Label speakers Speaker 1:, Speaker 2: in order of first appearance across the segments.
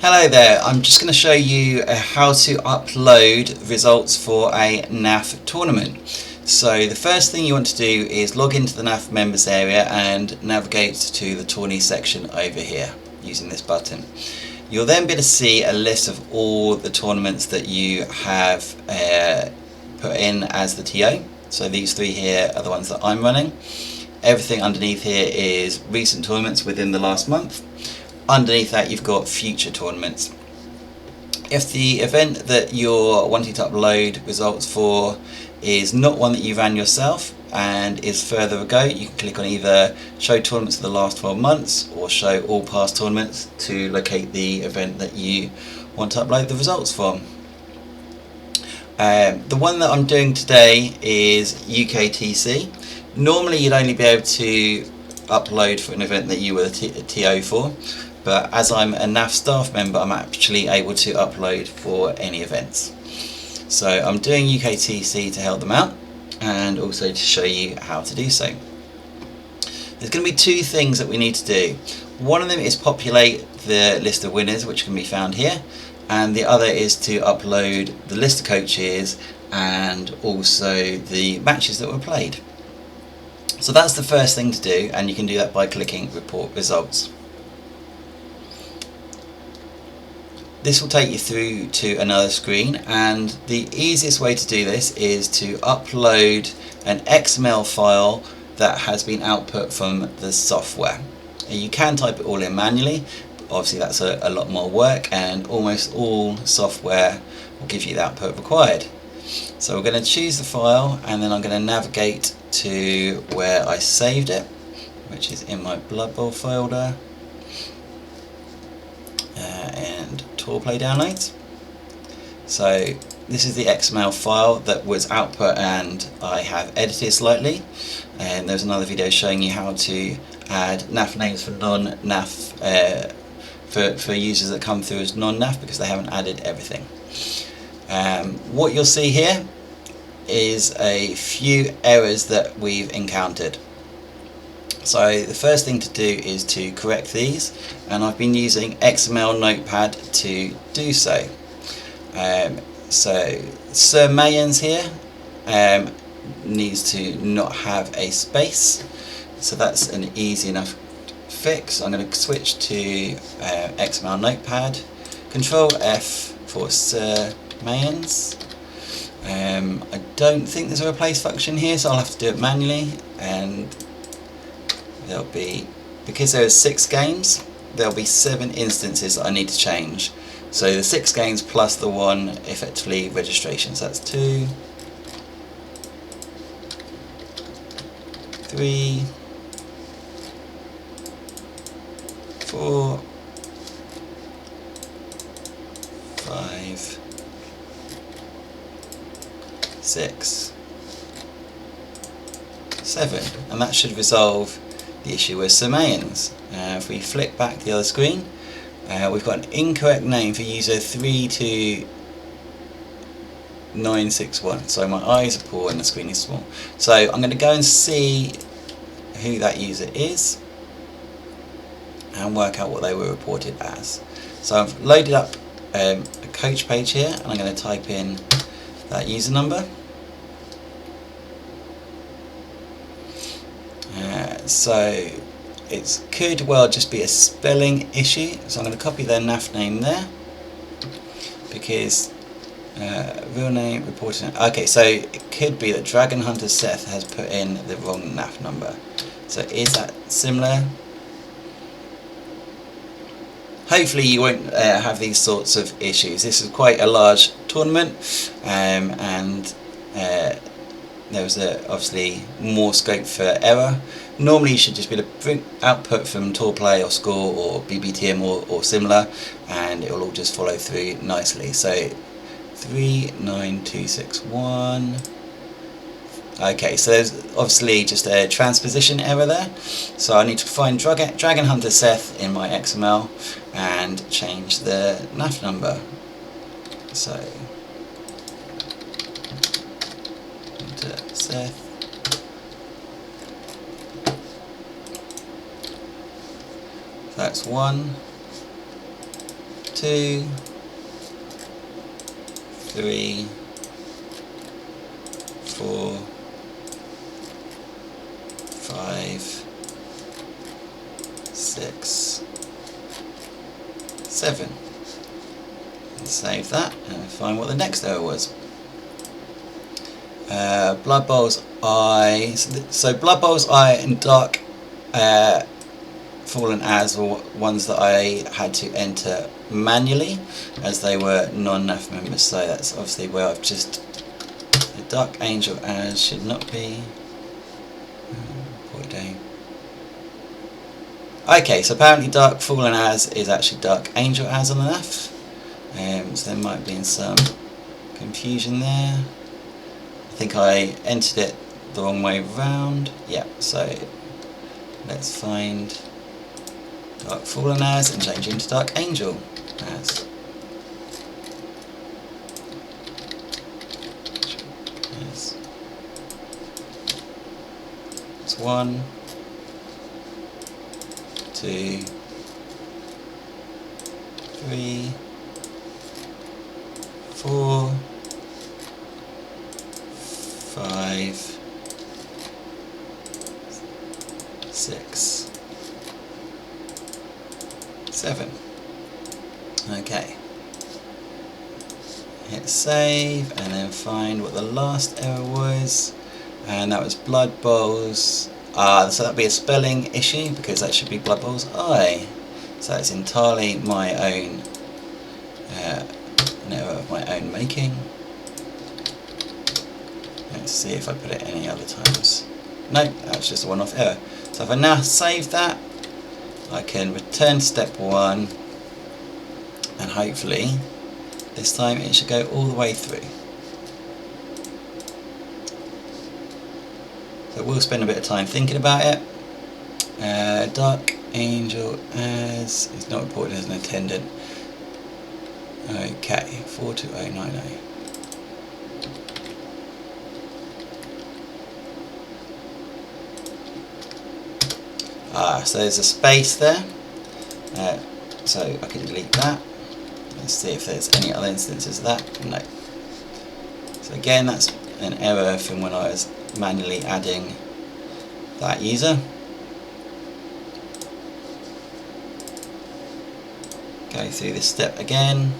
Speaker 1: Hello there, I'm just going to show you how to upload results for a NAF tournament. So the first thing you want to do is log into the NAF members area and navigate to the tourney section over here using this button. You'll then be able to see a list of all the tournaments that you have put in as the TO. So these three here are the ones that I'm running. Everything underneath here is recent tournaments within the last month. Underneath that you've got future tournaments. If the event that you're wanting to upload results for is not one that you ran yourself and is further ago, you can click on either show tournaments for the last 12 months or show all past tournaments to locate the event that you want to upload the results from. The one that I'm doing today is UKTC. Normally you'd only be able to upload for an event that you were the TO for, but as I'm a NAF staff member I'm actually able to upload for any events. So I'm doing UKTC to help them out and also to show you how to do so. There's going to be two things that we need to do. One of them is populate the list of winners, which can be found here, and the other is to upload the list of coaches and also the matches that were played. So that's the first thing to do, and you can do that by clicking report results. This will take you through to another screen, and the easiest way to do this is to upload an XML file that has been output from the software. You can type it all in manually, but obviously that's a lot more work, and almost all software will give you the output required. So we're going to choose the file, and then I'm going to navigate to where I saved it, which is in my Blood Bowl folder, and Tour Play downloads. So this is the XML file that was output and I have edited slightly, and there's another video showing you how to add NAF names for non-NAF for users that come through as non-NAF because they haven't added everything. What you'll see here is a few errors that we've encountered. So the first thing to do is to correct these, and I've been using XML notepad to do so. So Sir Mayans here needs to not have a space, so that's an easy enough fix. I'm going to switch to XML notepad, Control F for Sir Mayans. I don't think there's a replace function here, so I'll have to do it manually, and there'll be, because there are 6 games, there'll be 7 instances that I need to change. So the 6 games plus the 1 effectively registration. So that's 2, 3, 4, 5, 6, 7, and that should resolve the issue with Sir Mayans. If we flick back the other screen, we've got an incorrect name for user 32961. So my eyes are poor and the screen is small. So I'm going to go and see who that user is and work out what they were reported as. So I've loaded up a coach page here, and I'm going to type in that user number. So it could well just be a spelling issue, so I'm going to copy their NAF name there, because real name reported. Okay, so it could be that Dragon Hunter Seth has put in the wrong NAF number. So is that similar? Hopefully you won't have these sorts of issues. This is quite a large tournament, and there was obviously more scope for error. Normally you should just be able to bring output from Tour Play or Score or BBTM or similar, and it will all just follow through nicely. So 39261. Okay, so there's obviously just a transposition error there. So I need to find Dragon Hunter Seth in my XML and change the NAF number. So Seth. That's 1. 2, 3, 4, 5, 6, 7. And save that and find what the next error was. Blood Bowl's Eye. So Blood Bowl's Eye and Dark Fallen As were ones that I had to enter manually, as they were non-NAF members. So that's obviously where I've just. The Dark Angel As should not be. Poor day. Okay, so apparently Dark Fallen As is actually Dark Angel As on the NAF. So there might be some confusion there. I think I entered it the wrong way round. Yeah, so let's find Dark Fallen As and change it into Dark Angel As. Yes. It's 1, 2, 3, 4, 5, 6, 7. Okay. Hit save and then find what the last error was, and that was Blood Bowl's. So that'd be a spelling issue because that should be Blood Bowl's Eye. So that's entirely my own an error of my own making. Let's see if I put it any other times. No, that's just a one-off error. So if I now save that, I can return to step 1, and hopefully this time it should go all the way through. So we'll spend a bit of time thinking about it. Dark Angel As is not reported as an attendant. Okay, 42090. So there's a space there, so I can delete that. Let's see if there's any other instances of that. No. So again, that's an error from when I was manually adding that user. Go through this step again.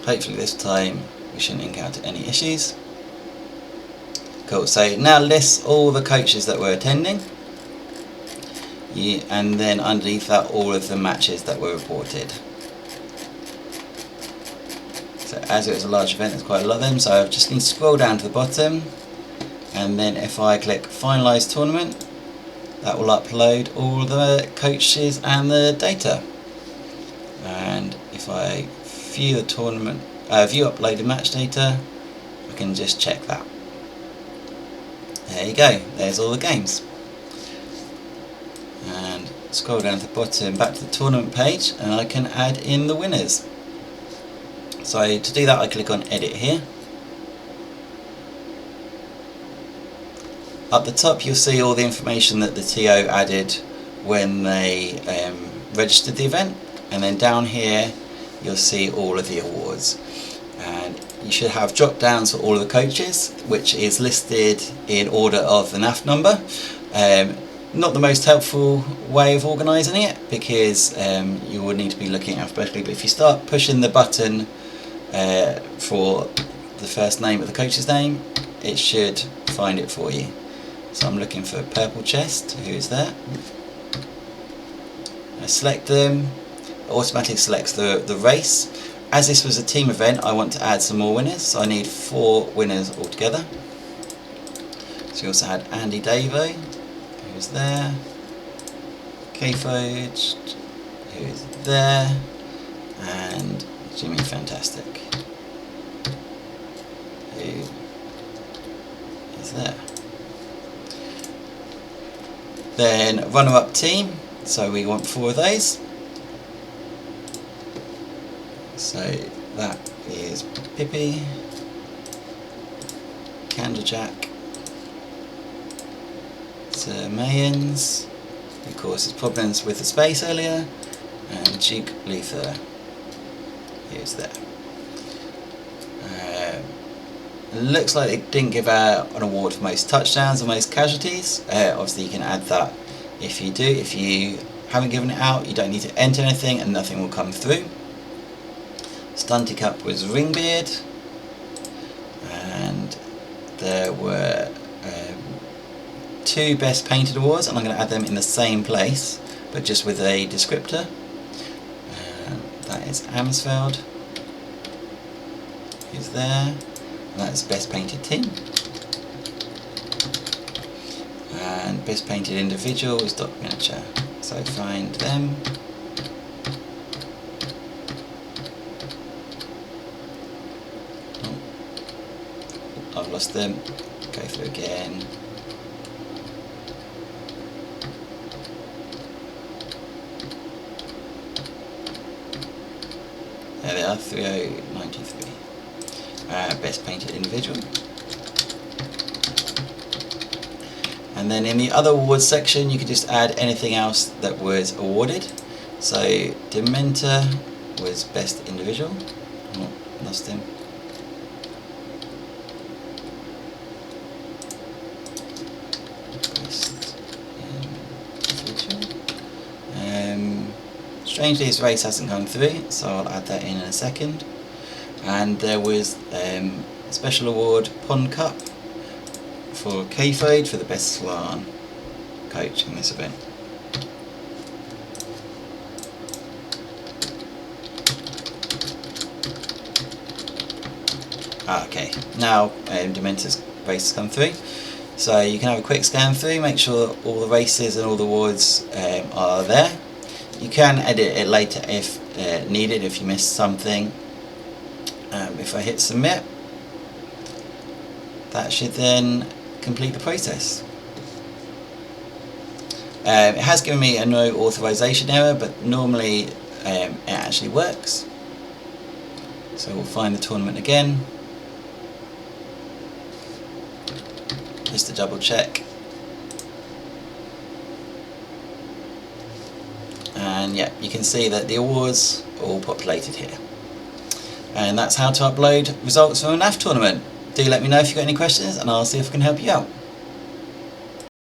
Speaker 1: Hopefully this time we shouldn't encounter any issues. Cool, so now lists all the coaches that were attending, and then underneath that all of the matches that were reported. So as it was a large event, there's quite a lot of them, so I just need to scroll down to the bottom, and then if I click finalize tournament, that will upload all the coaches and the data. And if I view the tournament, view uploaded match data, I can just check that. There you go, there's all the games. And scroll down to the bottom, back to the tournament page, and I can add in the winners. So to do that, I click on edit here. Up the top you'll see all the information that the TO added when they registered the event, and then down here you'll see all of the awards. And you should have drop downs for all of the coaches, which is listed in order of the NAF number. Not the most helpful way of organising it, because you would need to be looking alphabetically, but if you start pushing the button for the first name of the coach's name, it should find it for you. So I'm looking for Purple Chest, who is there. I select them, it automatically selects the race. As this was a team event, I want to add some more winners, so I need 4 winners altogether. So we also had Andy Davo, who's there, K-Fodge, who's there, and Jimmy Fantastic, who is there. Then runner-up team, so we want 4 of those. So that is Pippi, Candlejack, Sir Mayans, who causes problems with the space earlier, and Duke Luther, who's there. Looks like they didn't give out an award for most touchdowns or most casualties. Obviously you can add that if you do. If you haven't given it out, you don't need to enter anything and nothing will come through. Stunty Cup was Ringbeard, and there were 2 Best Painted awards, and I'm going to add them in the same place but just with a descriptor. That is Amsfeld, who's there. That's Best Painted Team. And Best Painted Individual is Doc Miniature. So find them. Oh, I've lost them. Go through again. There they are, 3093. Best Painted Individual. And then in the other awards section you could just add anything else that was awarded. So Dementor was Best Individual. Oh, lost him. Best Individual. Strangely his race hasn't come through, so I'll add that in a second. And there was a special award, Pond Cup, for Kayfode for the best slan coach in this event. Okay, now Dementor's race has come through, so you can have a quick scan through, make sure all the races and all the awards are there. You can edit it later if needed, if you missed something. If I hit submit, that should then complete the process. It has given me a no authorization error, but normally it actually works. So we'll find the tournament again, just to double check. And yeah, you can see that the awards are all populated here. And that's how to upload results from a NAF tournament. Do let me know if you've got any questions and I'll see if I can help you out.